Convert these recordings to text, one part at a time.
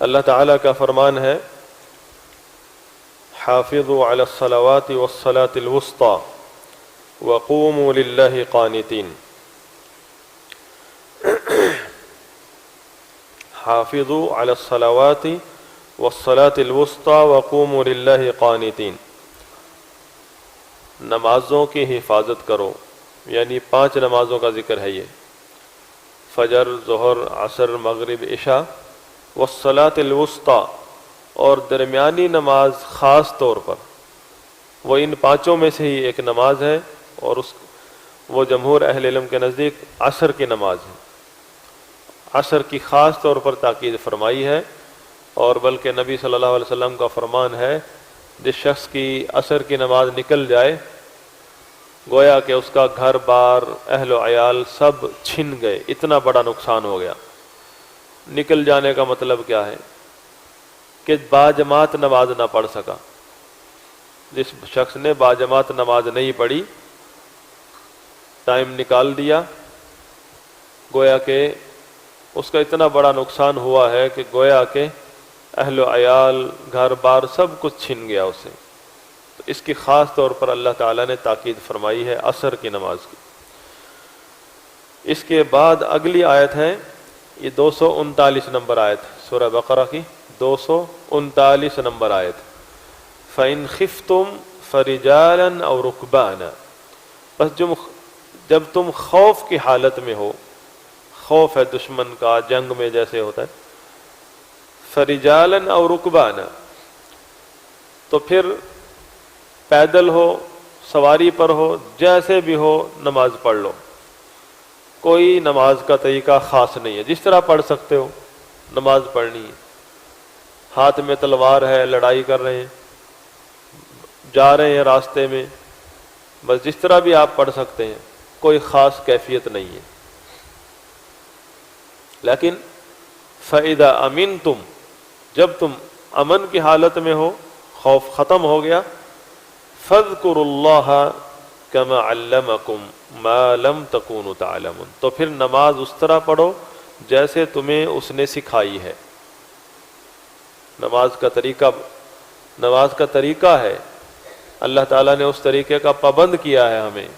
اللہ تعالیٰ کا فرمان ہے حافظوا علی الصلوات والصلاة الوسطى وقوموا للہ قانتین. حافظوا علی الصلوات والصلاة الوسطى وقوموا للہ قانتین. نمازوں کی حفاظت کرو، یعنی 5 نمازوں کا ذکر ہے یہ، فجر، ظہر، عصر، مغرب، عشاء، والصلاة الوسطى، اور درمیانی نماز خاص طور پر وہ ان 5 میں سے ہی ایک نماز ہے، اور وہ جمہور اہل علم کے نزدیک عصر کی نماز ہے. عصر کی خاص طور پر تاکید فرمائی ہے، اور بلکہ نبی صلی اللہ علیہ وسلم کا فرمان ہے جس شخص کی عصر کی نماز نکل جائے گویا کہ اس کا گھر بار، اہل و عیال سب چھن گئے، اتنا بڑا نقصان ہو گیا. نکل جانے کا مطلب کیا ہے کہ باجماعت نماز نہ پڑھ سکا. جس شخص نے باجماعت نماز نہیں پڑھی، ٹائم نکال دیا، گویا کہ اس کا اتنا بڑا نقصان ہوا ہے کہ گویا کہ اہل و عیال، گھر بار سب کچھ چھن گیا اسے. تو اس کی خاص طور پر اللہ تعالیٰ نے تاکید فرمائی ہے عصر کی نماز کی. اس کے بعد اگلی آیت ہے، یہ 239 نمبر آیت، سورہ بقرہ کی 239 نمبر آیت. فَإِنْ خِفْتُمْ فَرِجَالًا أَوْ رُكْبَانًا. بس جب تم خوف کی حالت میں ہو، خوف ہے دشمن کا، جنگ میں جیسے ہوتا ہے، فَرِجَالًا أَوْ رُكْبَانًا، تو پھر پیدل ہو، سواری پر ہو، جیسے بھی ہو نماز پڑھ لو. کوئی نماز کا طریقہ خاص نہیں ہے، جس طرح پڑھ سکتے ہو نماز پڑھنی ہے. ہاتھ میں تلوار ہے، لڑائی کر رہے ہیں، جا رہے ہیں راستے میں، بس جس طرح بھی آپ پڑھ سکتے ہیں، کوئی خاص کیفیت نہیں ہے. لیکن فَإِذَا أَمِنْتُمْ، جب تم امن کی حالت میں ہو، خوف ختم ہو گیا، فَاذْكُرُوا اللَّهَ كَمَا عَلَّمَكُمْ مَا لَمْ تَكُونُوا تَعْلَمُونَ. تو پھر نماز اس طرح پڑھو جیسے تمہیں اس نے سکھائی ہے. نماز کا طریقہ ہے، اللہ تعالیٰ نے اس طریقے کا پابند کیا ہے ہمیں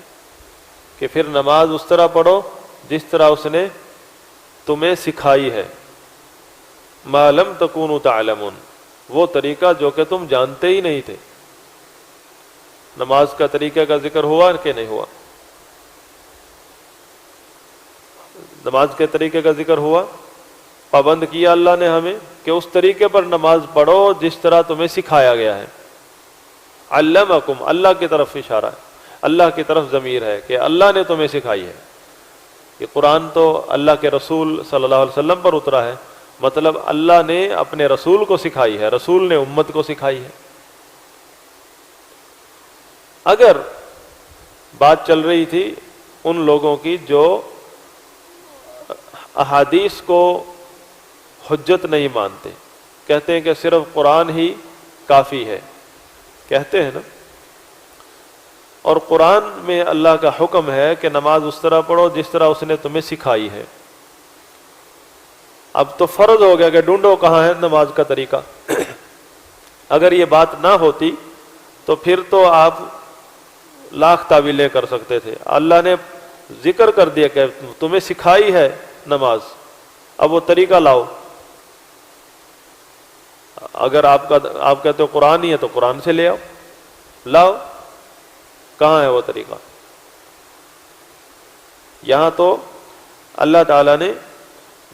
کہ پھر نماز اس طرح پڑھو جس طرح اس نے تمہیں سکھائی ہے. مَا لَمْ تَكُونُوا تَعْلَمُونَ، وہ طریقہ جو کہ تم جانتے ہی نہیں تھے. نماز کا طریقہ کا ذکر ہوا کہ نہیں ہوا؟ نماز کے طریقے کا ذکر ہوا، پابند کیا اللہ نے ہمیں کہ اس طریقے پر نماز پڑھو جس طرح تمہیں سکھایا گیا ہے. علمکم، اللہ کی طرف اشارہ ہے، اللہ کی طرف ضمیر ہے کہ اللہ نے تمہیں سکھائی ہے. یہ قرآن تو اللہ کے رسول صلی اللہ علیہ وسلم پر اترا ہے، مطلب اللہ نے اپنے رسول کو سکھائی ہے، رسول نے امت کو سکھائی ہے. اگر بات چل رہی تھی ان لوگوں کی جو احادیث کو حجت نہیں مانتے، کہتے ہیں کہ صرف قرآن ہی کافی ہے، کہتے ہیں نا. اور قرآن میں اللہ کا حکم ہے کہ نماز اس طرح پڑھو جس طرح اس نے تمہیں سکھائی ہے. اب تو فرض ہو گیا کہ ڈھونڈو کہاں ہے نماز کا طریقہ. اگر یہ بات نہ ہوتی تو پھر تو آپ لاکھ تعویلیں کر سکتے تھے. اللہ نے ذکر کر دیا کہ تمہیں سکھائی ہے نماز، اب وہ طریقہ لاؤ. اگر آپ کہتے ہو قرآن ہی ہے تو قرآن سے لے آؤ، لاؤ. کہاں ہے وہ طریقہ؟ یہاں تو اللہ تعالیٰ نے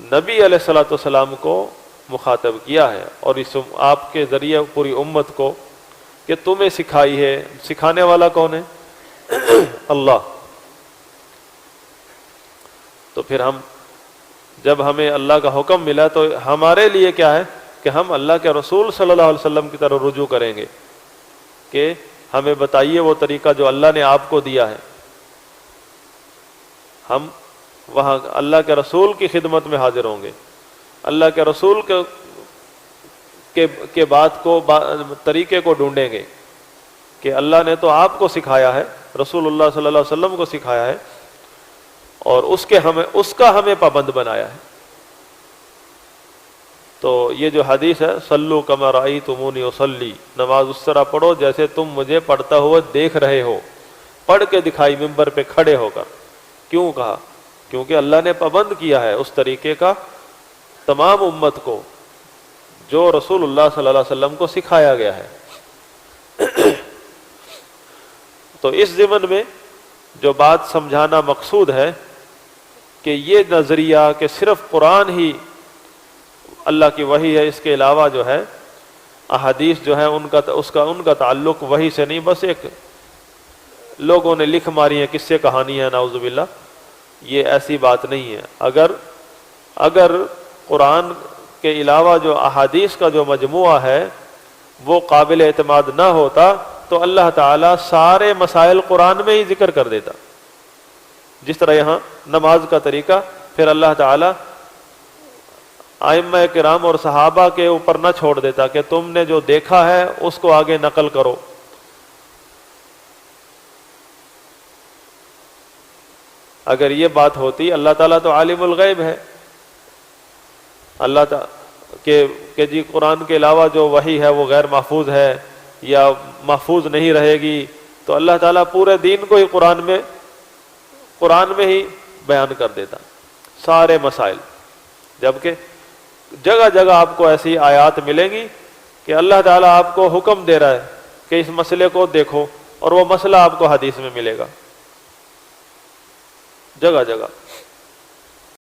نبی علیہ الصلوۃ والسلام کو مخاطب کیا ہے اور اس آپ کے ذریعے پوری امت کو کہ تمہیں سکھائی ہے. سکھانے والا کون ہے؟ اللہ. تو پھر جب ہمیں اللہ کا حکم ملا تو ہمارے لیے کیا ہے کہ ہم اللہ کے رسول صلی اللہ علیہ وسلم کی طرف رجوع کریں گے کہ ہمیں بتائیے وہ طریقہ جو اللہ نے آپ کو دیا ہے. ہم وہاں اللہ کے رسول کی خدمت میں حاضر ہوں گے، اللہ کے رسول کے بات کو طریقے کو ڈھونڈیں گے کہ اللہ نے تو آپ کو سکھایا ہے، رسول اللہ صلی اللہ علیہ وسلم کو سکھایا ہے اور اس کا ہمیں پابند بنایا ہے. تو یہ جو حدیث ہے صلو کما رأیتمونی اصلی، نماز اس طرح پڑھو جیسے تم مجھے پڑھتا ہوا دیکھ رہے ہو، پڑھ کے دکھائی ممبر پہ کھڑے ہو کر۔ کیوں کہا؟ کیونکہ اللہ نے پابند کیا ہے اس طریقے کا تمام امت کو جو رسول اللہ صلی اللہ علیہ وسلم کو سکھایا گیا ہے۔ تو اس ضمن میں جو بات سمجھانا مقصود ہے کہ یہ نظریہ کہ صرف قرآن ہی اللہ کی وحی ہے، اس کے علاوہ جو ہے احادیث جو ہے ان کا تعلق وحی سے نہیں، بس ایک لوگوں نے لکھ ماری ہیں قصے کہانی ہے، نعوذ باللہ، یہ ایسی بات نہیں ہے۔ اگر قرآن کے علاوہ جو احادیث کا جو مجموعہ ہے وہ قابل اعتماد نہ ہوتا تو اللہ تعالیٰ سارے مسائل قرآن میں ہی ذکر کر دیتا، جس طرح یہاں نماز کا طریقہ پھر اللہ تعالیٰ ائمہ کرام اور صحابہ کے اوپر نہ چھوڑ دیتا کہ تم نے جو دیکھا ہے اس کو آگے نقل کرو۔ اگر یہ بات ہوتی، اللہ تعالیٰ تو عالم الغیب ہے، اللہ تعالیٰ کہ جی قرآن کے علاوہ جو وحی ہے وہ غیر محفوظ ہے یا محفوظ نہیں رہے گی، تو اللہ تعالیٰ پورے دین کو ہی قرآن میں ہی بیان کر دیتا، سارے مسائل۔ جبکہ جگہ جگہ آپ کو ایسی آیات ملیں گی کہ اللہ تعالیٰ آپ کو حکم دے رہا ہے کہ اس مسئلے کو دیکھو، اور وہ مسئلہ آپ کو حدیث میں ملے گا جگہ جگہ۔